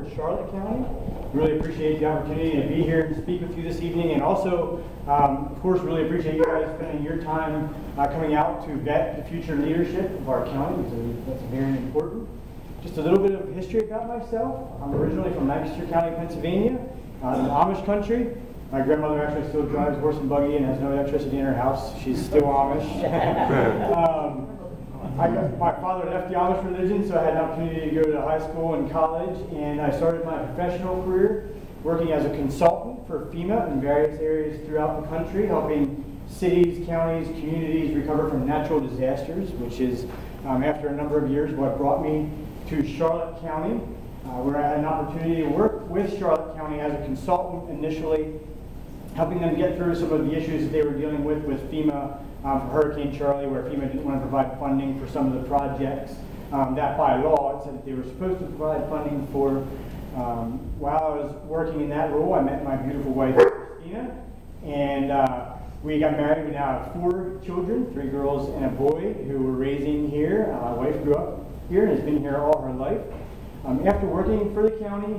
for Charlotte County. Really appreciate the opportunity to be here and speak with you this evening, and also, of course, really appreciate you guys spending your time coming out to vet the future leadership of our county. That's very important. Just a little bit of history about myself. I'm originally from Lancaster County, Pennsylvania, in the Amish country. My grandmother actually still drives horse and buggy and has no electricity in her house. She's still Amish. My father left the Amish religion, so I had an opportunity to go to high school and college, and I started my professional career working as a consultant for FEMA in various areas throughout the country, helping cities, counties, communities recover from natural disasters, which is, after a number of years, what brought me to Charlotte County, where I had an opportunity to work with Charlotte County as a consultant initially, helping them get through some of the issues that they were dealing with FEMA for Hurricane Charlie, where FEMA didn't want to provide funding for some of the projects that by law it said that they were supposed to provide funding for. While I was working in that role, I met my beautiful wife, Christina, and we got married. We now have 4 children, 3 girls and a boy, who we're raising here. My wife grew up here and has been here all her life. After working for the county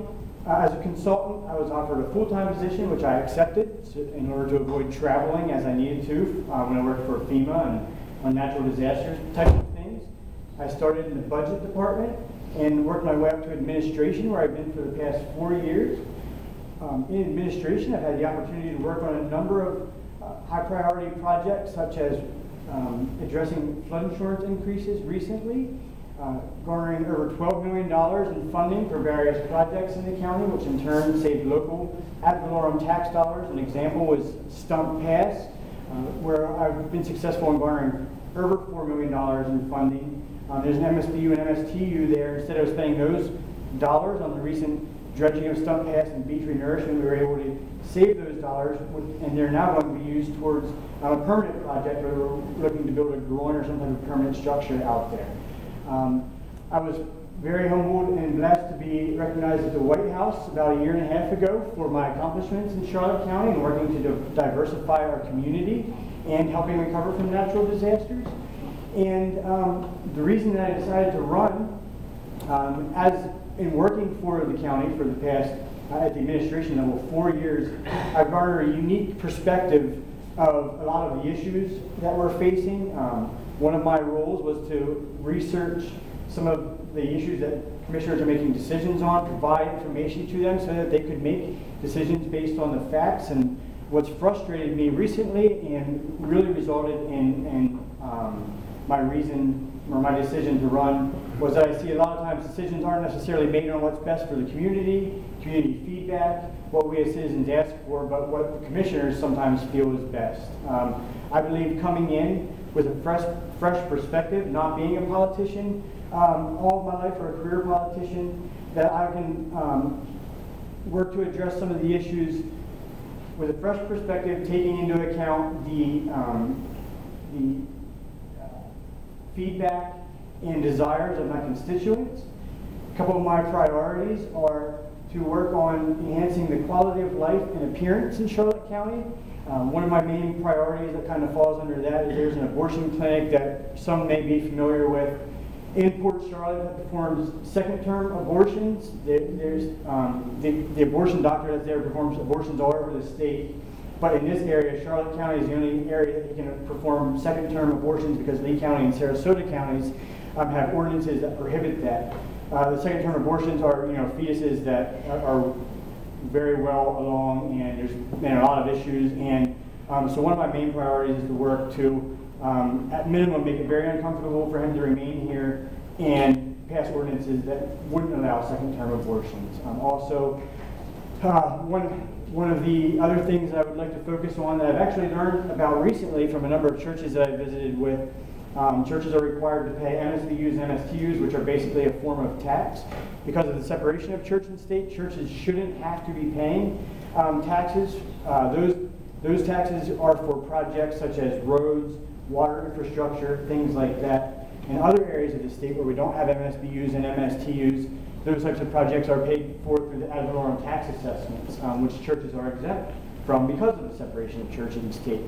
as a consultant, I was offered a full-time position, which I accepted in order to avoid traveling as I needed to when I worked for FEMA and on natural disasters type of things. I started in the budget department and worked my way up to administration, where I've been for the past 4 years. In administration, I've had the opportunity to work on a number of high-priority projects, such as addressing flood insurance increases recently, garnering over $12 million in funding for various projects in the county, which in turn saved local ad valorem tax dollars. An example was Stump Pass, where I've been successful in garnering over $4 million in funding. There's an MSBU and MSTU there. Instead of spending those dollars on the recent dredging of Stump Pass and beach renourishment, we were able to save those dollars, and they're now going to be used towards a permanent project where we're looking to build a groin or some type of permanent structure out there. I was very humbled and blessed to be recognized at the White House about a year and a half ago for my accomplishments in Charlotte County and working to diversify our community and helping recover from natural disasters. And the reason that I decided to run, as in working for the county for the past, at the administration level, 4 years, I've garnered a unique perspective of a lot of the issues that we're facing. One of my roles was to research some of the issues that commissioners are making decisions on, provide information to them so that they could make decisions based on the facts. And what's frustrated me recently and really resulted in my reason or my decision to run was that I see a lot of times decisions aren't necessarily made on what's best for the community feedback, what we as citizens ask for, but what the commissioners sometimes feel is best. I believe coming in with a fresh perspective, not being a politician all of my life or a career politician, that I can work to address some of the issues with a fresh perspective, taking into account the feedback and desires of my constituents. A couple of my priorities are to work on enhancing the quality of life and appearance in Charlotte County. One of my main priorities that kind of falls under that is there's an abortion clinic that some may be familiar with in Port Charlotte that performs second-term abortions. There's the abortion doctor that's there performs abortions all over the state. But in this area, Charlotte County is the only area that you can perform second-term abortions because Lee County and Sarasota counties have ordinances that prohibit that. The second-term abortions are, fetuses that are very well along, and there's been a lot of issues. And so one of my main priorities is to work to, at minimum, make it very uncomfortable for him to remain here and pass ordinances that wouldn't allow second-term abortions. Also, one of the other things I would like to focus on that I've actually learned about recently from a number of churches that I visited with, churches are required to pay MSBUs and MSTUs, which are basically a form of tax. Because of the separation of church and state, churches shouldn't have to be paying taxes. Those taxes are for projects such as roads, water infrastructure, things like that. In other areas of the state where we don't have MSBUs and MSTUs, those types of projects are paid for through the ad valorem tax assessments, which churches are exempt from because of the separation of church and state.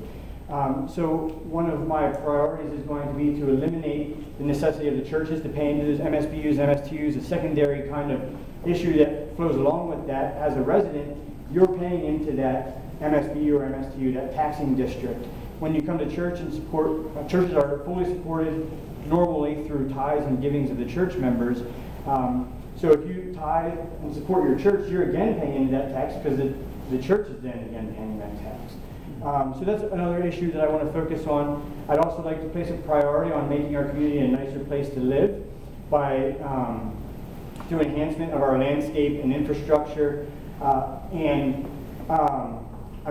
So one of my priorities is going to be to eliminate the necessity of the churches to pay into those MSBUs, MSTUs, a secondary kind of issue that flows along with that, as a resident, you're paying into that MSB or MSTU, that taxing district. When you come to church and support, churches are fully supported normally through tithes and givings of the church members. So if you tithe and support your church, you're again paying into that tax because the church is then again paying that tax. So that's another issue that I want to focus on. I'd also like to place a priority on making our community a nicer place to live by through enhancement of our landscape and infrastructure. I'm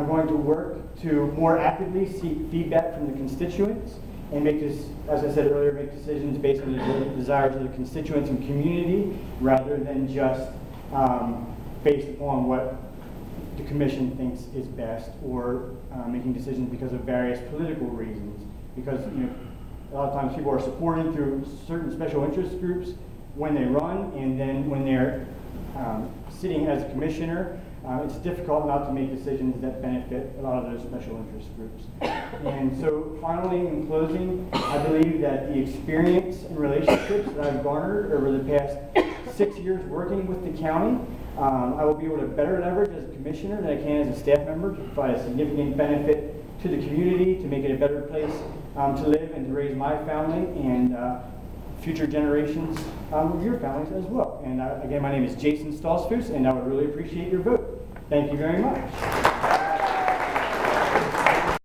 going to work to more actively seek feedback from the constituents and make this, as I said earlier, make decisions based on the desires of the constituents and community rather than just based upon what the commission thinks is best, or making decisions because of various political reasons. Because a lot of times people are supported through certain special interest groups when they run, and then when they're sitting as a commissioner, it's difficult not to make decisions that benefit a lot of those special interest groups. And so finally, in closing, I believe that the experience and relationships that I've garnered over the past 6 years working with the county, I will be able to better leverage as a commissioner than I can as a staff member to provide a significant benefit to the community, to make it a better place to live and to raise my family and future generations of your families as well. And again, my name is Jason Stolzfus, and I would really appreciate your vote. Thank you very much.